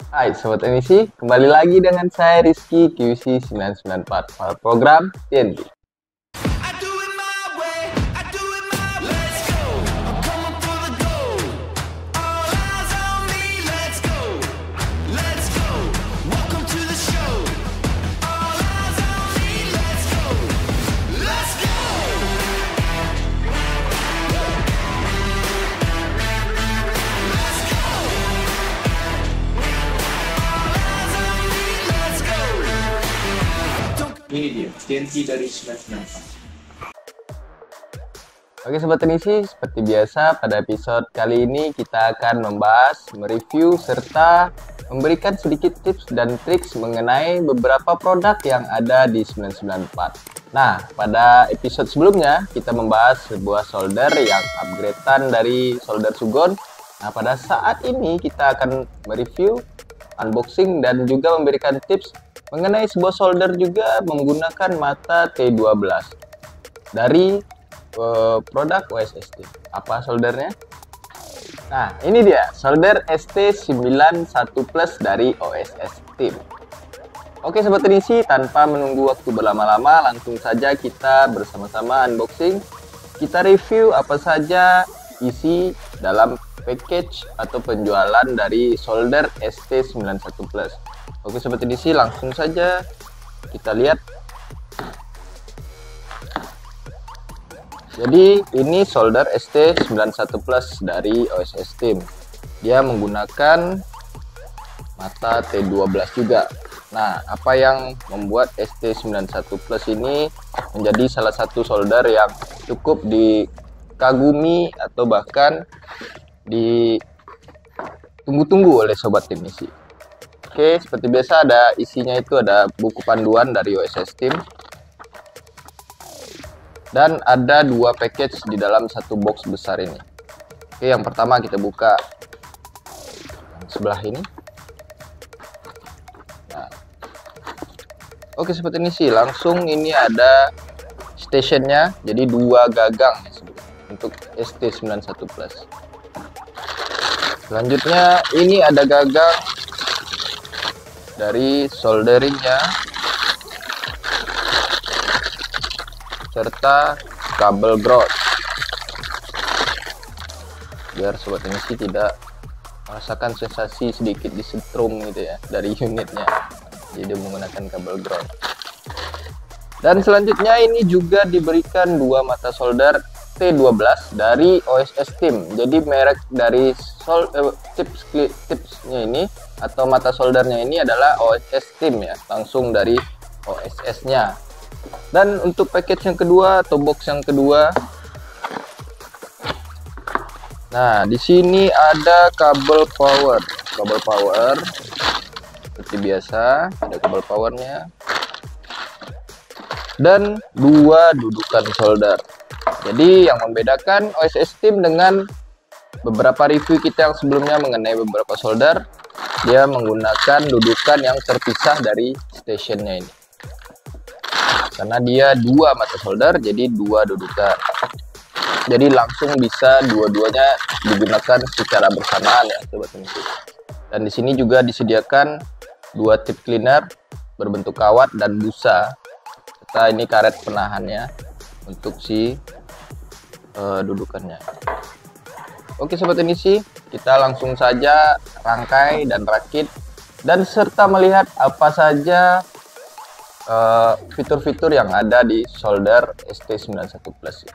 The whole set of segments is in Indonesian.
Hai Sobat Emisi, kembali lagi dengan saya Rizky QC 994 pada program TNT. Ini dia, TNT dari 994. Oke Sobat Emisi, seperti biasa pada episode kali ini kita akan membahas, mereview, serta memberikan sedikit tips dan triks mengenai beberapa produk yang ada di 994. Nah, pada episode sebelumnya kita membahas sebuah solder yang upgradean dari solder Sugon. Nah, pada saat ini kita akan mereview, unboxing, dan juga memberikan tips mengenai sebuah solder juga menggunakan mata T12 dari produk OSST. Apa soldernya? Nah, ini dia solder ST91 Plus dari OSST. Oke Sobat Tenisi, tanpa menunggu waktu berlama-lama, langsung saja kita bersama-sama unboxing. Kita review apa saja isi dalam package atau penjualan dari solder ST91 Plus. Oke Sobat Tenisi, langsung saja kita lihat. Jadi ini solder ST91 Plus dari OSST. Dia menggunakan mata T12 juga. Nah, apa yang membuat ST91 Plus ini menjadi salah satu solder yang cukup dikagumi atau bahkan ditunggu-tunggu oleh Sobat Teknisi. Oke, seperti biasa ada isinya, itu ada buku panduan dari OSST. Dan ada dua package di dalam satu box besar ini. Oke, yang pertama kita buka yang sebelah ini. Nah, oke seperti ini sih, langsung ini ada stationnya, jadi dua gagang untuk ST91 Plus. Selanjutnya ini ada gagang dari solderingnya serta kabel ground, biar Sobat Emisi tidak merasakan sensasi sedikit disetrum gitu ya dari unitnya. Jadi menggunakan kabel ground. Dan selanjutnya ini juga diberikan dua mata solder T12 dari OSST. Jadi merek dari tipsnya ini atau mata soldernya ini adalah OSST ya, langsung dari OSS nya. Dan untuk package yang kedua atau box yang kedua, nah di sini ada kabel power seperti biasa, ada kabel powernya dan dua dudukan solder. Jadi yang membedakan OSST dengan beberapa review kita yang sebelumnya mengenai beberapa solder, dia menggunakan dudukan yang terpisah dari stationnya ini. Karena dia dua mata solder, jadi dua dudukan. Jadi langsung bisa dua-duanya digunakan secara bersamaan ya Sobat Teknisi. Dan di sini juga disediakan dua tip cleaner berbentuk kawat dan busa. Serta ini karet penahannya untuk si dudukannya. Oke Sobat Teknisi, kita langsung saja rangkai dan rakit dan serta melihat apa saja fitur-fitur yang ada di solder ST91 Plus.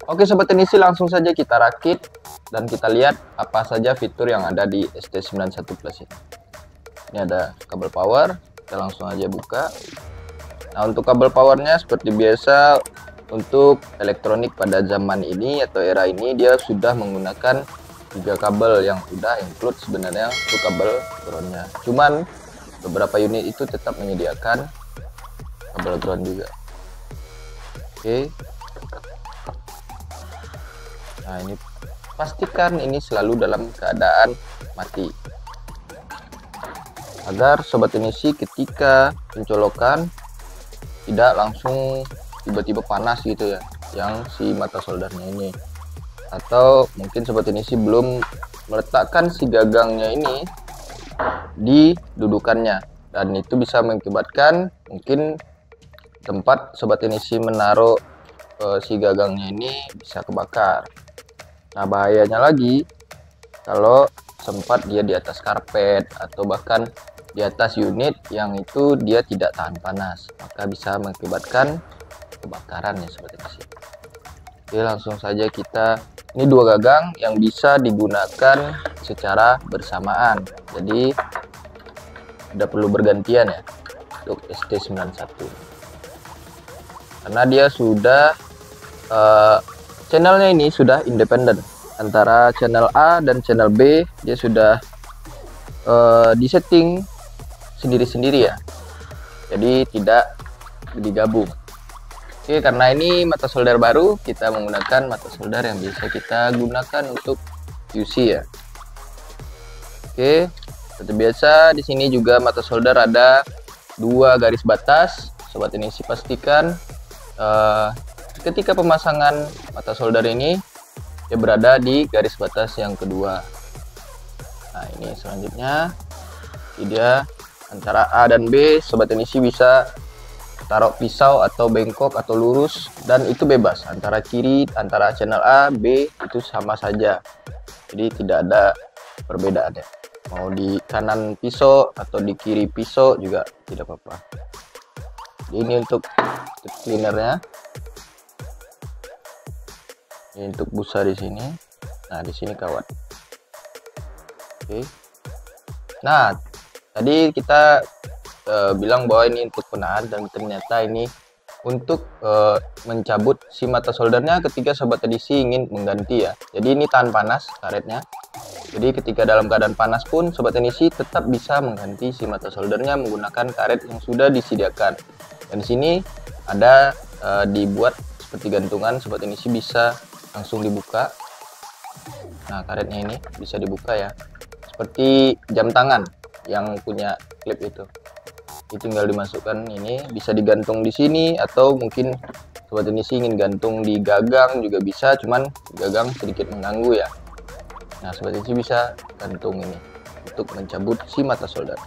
Oke Sobat Teknisi, langsung saja kita rakit dan kita lihat apa saja fitur yang ada di ST91 Plus ini. Ini ada kabel power, kita langsung aja buka. Nah, untuk kabel powernya seperti biasa, untuk elektronik pada zaman ini atau era ini dia sudah menggunakan 3 kabel yang udah include sebenarnya untuk kabel groundnya. Cuman beberapa unit itu tetap menyediakan kabel ground juga. Oke. Nah, ini pastikan ini selalu dalam keadaan mati agar Sobat Teknisi ketika pencolokan tidak langsung tiba-tiba panas gitu ya, yang si mata soldernya ini. Atau mungkin Sobat Teknisi belum meletakkan si gagangnya ini di dudukannya, dan itu bisa mengakibatkan mungkin tempat sobat teknisi menaruh si gagangnya ini bisa kebakar. Nah, bahayanya lagi kalau sempat dia di atas karpet atau bahkan di atas unit yang itu dia tidak tahan panas, maka bisa mengakibatkan kebakaran ya sobat teknisi. Oke, langsung saja kita, ini dua gagang yang bisa digunakan secara bersamaan, jadi tidak perlu bergantian ya untuk ST91, karena dia sudah channelnya ini sudah independen antara channel A dan channel B. Dia sudah disetting sendiri-sendiri ya, jadi tidak digabung. Oke, karena ini mata solder baru, kita menggunakan mata solder yang bisa kita gunakan untuk QC ya. Oke, seperti biasa di sini juga mata solder ada dua garis batas. Sobat teknisi pastikan ketika pemasangan mata solder ini dia berada di garis batas yang kedua. Nah, ini selanjutnya dia antara A dan B. Sobat teknisi bisa taruh pisau atau bengkok atau lurus, dan itu bebas antara kiri, antara channel A, B itu sama saja, jadi tidak ada perbedaan ya, mau di kanan pisau atau di kiri pisau juga tidak apa-apa. Ini untuk cleanernya, ini untuk busa di sini. Nah, di sini kawat. Oke. Nah, tadi kita bilang bahwa ini untuk penahan, dan ternyata ini untuk mencabut si mata soldernya ketika sobat teknisi ingin mengganti ya. Jadi ini tahan panas karetnya. Jadi ketika dalam keadaan panas pun sobat teknisi tetap bisa mengganti si mata soldernya menggunakan karet yang sudah disediakan. Dan di sini ada dibuat seperti gantungan, sobat teknisi bisa langsung dibuka. Nah, karetnya ini bisa dibuka ya, seperti jam tangan yang punya klip itu. Ini tinggal dimasukkan, ini bisa digantung di sini, atau mungkin sobat teknisi ingin gantung di gagang juga bisa, cuman gagang sedikit mengganggu ya. Nah, sobat teknisi bisa gantung ini untuk mencabut si mata solder.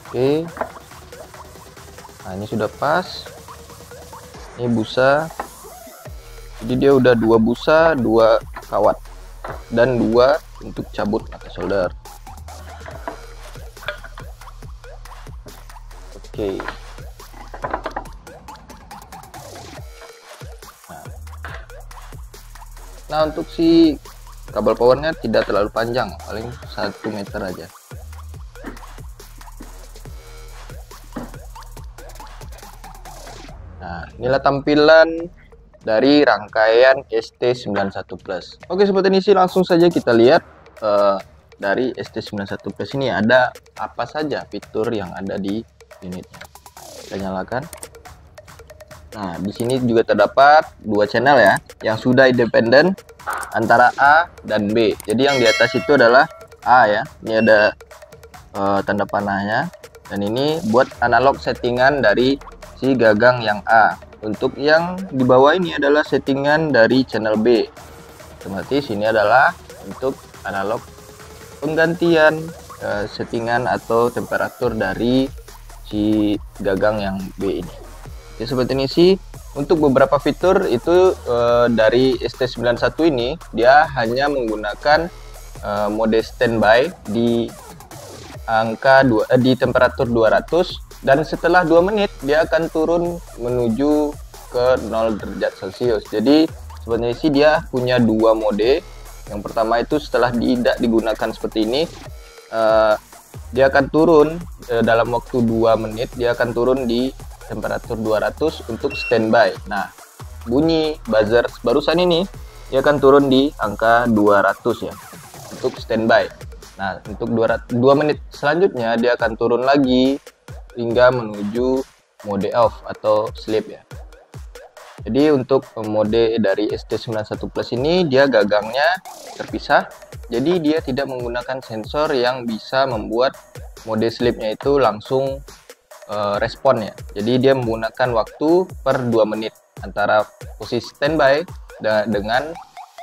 Oke. Nah, ini sudah pas. Ini busa. Jadi dia udah dua busa, dua kawat, dan dua untuk cabut mata solder. Oke. Nah, untuk si kabel powernya tidak terlalu panjang, paling 1 meter aja. Nah, inilah tampilan dari rangkaian ST91 Plus. Oke sobat teknisi, langsung saja kita lihat dari ST91 Plus ini ada apa saja fitur yang ada di unitnya. Kita nyalakan. Nah, di sini juga terdapat dua channel ya, yang sudah independen antara A dan B. Jadi yang di atas itu adalah A ya. Ini ada tanda panahnya, dan ini buat analog settingan dari si gagang yang A. Untuk yang di bawah ini adalah settingan dari channel B. Otomatis ini adalah untuk analog penggantian settingan atau temperatur dari si gagang yang B ini. Oke sobat teknisi, untuk beberapa fitur itu dari ST91 ini dia hanya menggunakan mode standby di angka di temperatur 200. Dan setelah 2 menit dia akan turun menuju ke 0 derajat Celcius. Jadi sobat teknisi dia punya dua mode. Yang pertama itu setelah tidak digunakan seperti ini, dia akan turun dalam waktu 2 menit, dia akan turun di temperatur 200 untuk standby. Nah, bunyi buzzer barusan ini dia akan turun di angka 200 ya untuk standby. Nah, untuk 2 menit selanjutnya dia akan turun lagi hingga menuju mode off atau sleep ya. Jadi untuk mode dari ST91 Plus ini dia gagangnya terpisah, jadi dia tidak menggunakan sensor yang bisa membuat mode sleepnya itu langsung respon ya. Jadi dia menggunakan waktu per 2 menit antara posisi standby dengan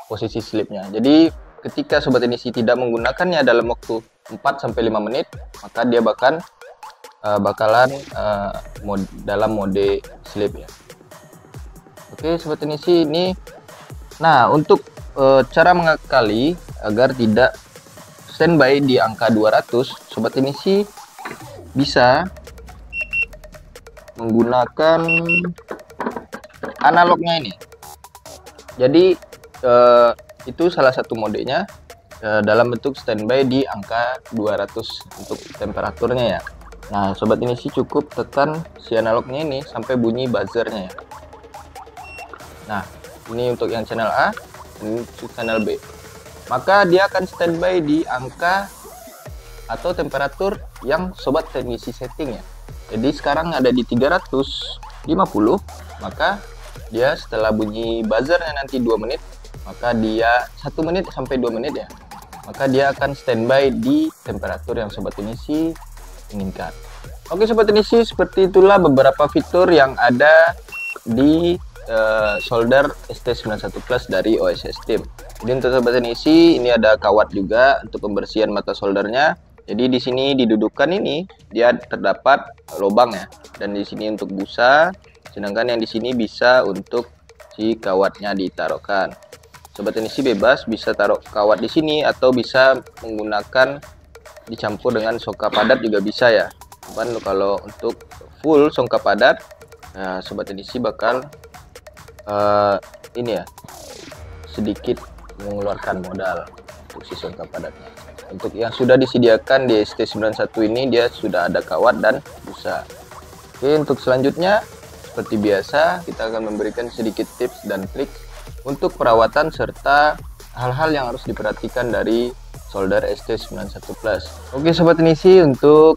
posisi sleepnya. Jadi ketika sobat teknisi tidak menggunakannya dalam waktu 4-5 menit, maka dia bakalan dalam mode sleep ya. Oke sobat teknisi, ini nah untuk cara mengakali agar tidak standby di angka 200, sobat teknisi bisa menggunakan analognya ini. Jadi itu salah satu modenya dalam bentuk standby di angka 200 untuk temperaturnya ya. Nah sobat teknisi cukup tekan si analognya ini sampai bunyi buzzernya ya. Nah ini untuk yang channel A, ini untuk channel B. Maka dia akan standby di angka atau temperatur yang sobat teknisi setting ya. Jadi sekarang ada di 350, maka dia setelah bunyi buzzernya nanti 2 menit, maka dia 1 menit sampai 2 menit ya, maka dia akan standby di temperatur yang sobat teknisi inginkan. Oke sobat teknisi, seperti itulah beberapa fitur yang ada di solder ST91 Plus dari OS Steam. Jadi untuk sobat teknisi, ini ada kawat juga untuk pembersihan mata soldernya. Jadi di sini didudukan ini dia terdapat lubang ya, dan di sini untuk busa, sedangkan yang di sini bisa untuk si kawatnya ditaruhkan. Sobat teknisi bebas bisa taruh kawat di sini atau bisa menggunakan dicampur dengan songkap padat juga bisa ya. Cuman kalau untuk full songkap padat, nah, sobat teknisi bakal ini ya sedikit mengeluarkan modal untuk si songkap padatnya. Untuk yang sudah disediakan di ST91 ini dia sudah ada kawat dan busa. Oke, untuk selanjutnya seperti biasa kita akan memberikan sedikit tips dan trik untuk perawatan serta hal-hal yang harus diperhatikan dari solder ST91 Plus. Oke sobat teknisi, untuk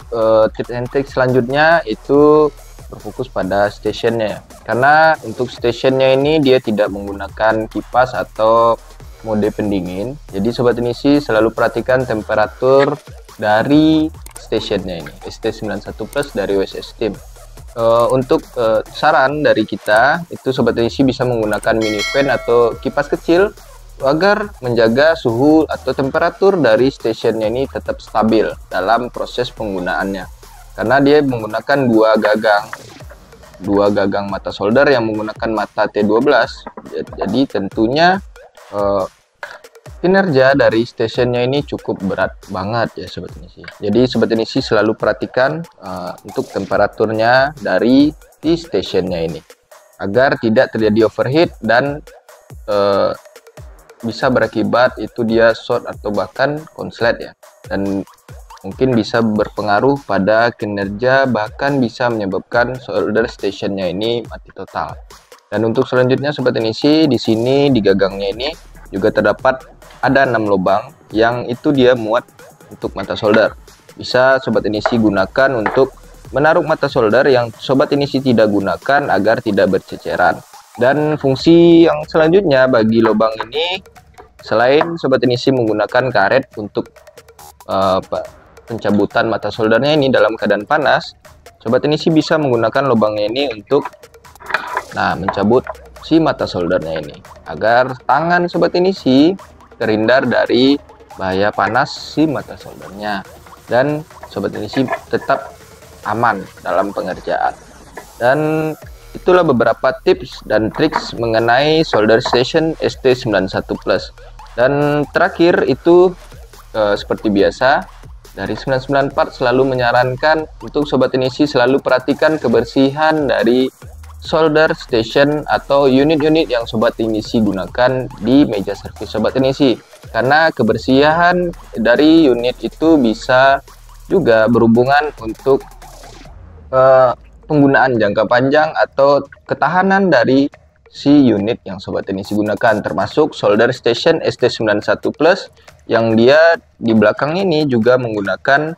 tips and trik selanjutnya itu berfokus pada stationnya, karena untuk stationnya ini dia tidak menggunakan kipas atau mode pendingin. Jadi sobat teknisi selalu perhatikan temperatur dari stationnya ini, ST91 Plus dari OS Steam. Untuk saran dari kita itu sobat teknisi bisa menggunakan mini fan atau kipas kecil agar menjaga suhu atau temperatur dari stationnya ini tetap stabil dalam proses penggunaannya, karena dia menggunakan dua gagang mata solder yang menggunakan mata T12. Jadi tentunya kinerja dari stationnya ini cukup berat banget ya sobat teknisi. Jadi sobat teknisi selalu perhatikan untuk temperaturnya dari di stationnya ini agar tidak terjadi overheat dan bisa berakibat itu dia short atau bahkan konslet ya, dan mungkin bisa berpengaruh pada kinerja, bahkan bisa menyebabkan solder stationnya ini mati total. Dan untuk selanjutnya sobat teknisi, di sini di gagangnya ini juga terdapat ada 6 lubang yang itu dia muat untuk mata solder. Bisa sobat teknisi gunakan untuk menaruh mata solder yang sobat teknisi tidak gunakan agar tidak berceceran. Dan fungsi yang selanjutnya bagi lubang ini, selain sobat teknisi menggunakan karet untuk pencabutan mata soldernya ini dalam keadaan panas, sobat teknisi bisa menggunakan lubangnya ini untuk mencabut si mata soldernya ini agar tangan sobat teknisi terhindar dari bahaya panas si mata soldernya, dan sobat teknisi tetap aman dalam pengerjaan. Dan itulah beberapa tips dan triks mengenai solder station ST91 Plus. Dan terakhir itu seperti biasa dari 994 selalu menyarankan untuk sobat teknisi selalu perhatikan kebersihan dari solder station atau unit-unit yang sobat teknisi gunakan di meja servis sobat teknisi, karena kebersihan dari unit itu bisa juga berhubungan untuk penggunaan jangka panjang atau ketahanan dari si unit yang sobat teknisi gunakan, termasuk solder station ST91 Plus yang dia di belakang ini juga menggunakan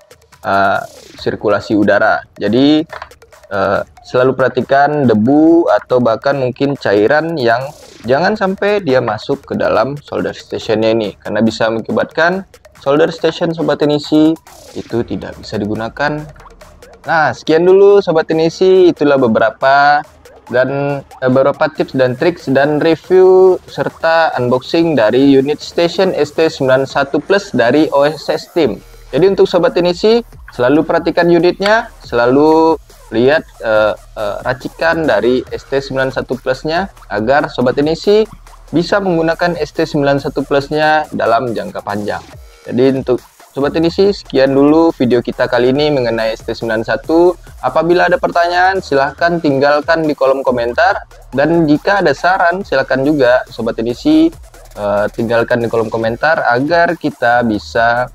sirkulasi udara. Jadi selalu perhatikan debu atau bahkan mungkin cairan yang jangan sampai dia masuk ke dalam solder stationnya ini, karena bisa mengakibatkan solder station sobat teknisi itu tidak bisa digunakan. Nah, sekian dulu sobat teknisi, itulah beberapa dan beberapa tips dan triks dan review serta unboxing dari unit Station ST91 Plus dari OSS Team. Jadi untuk sobat Inisi, selalu perhatikan unitnya, selalu lihat racikan dari ST91 Plus-nya agar sobat Inisi bisa menggunakan ST91 Plus-nya dalam jangka panjang. Jadi untuk sobat Inisi, sekian dulu video kita kali ini mengenai ST91. Apabila ada pertanyaan, silahkan tinggalkan di kolom komentar. Dan jika ada saran, silahkan juga sobat Inisi tinggalkan di kolom komentar agar kita bisa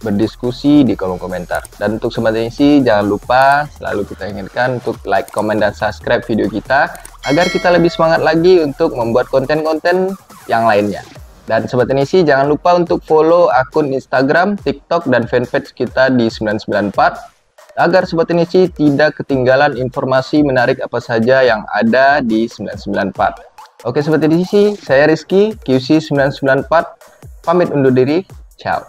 berdiskusi di kolom komentar. Dan untuk sobat Inisi, jangan lupa selalu kita ingatkan untuk like, comment, dan subscribe video kita agar kita lebih semangat lagi untuk membuat konten-konten yang lainnya. Dan sobat Inisi, jangan lupa untuk follow akun Instagram, TikTok, dan fanpage kita di 994 agar sobat Inisi tidak ketinggalan informasi menarik apa saja yang ada di 994. Oke sobat Inisi, saya Rizky, QC 994, pamit undur diri, ciao.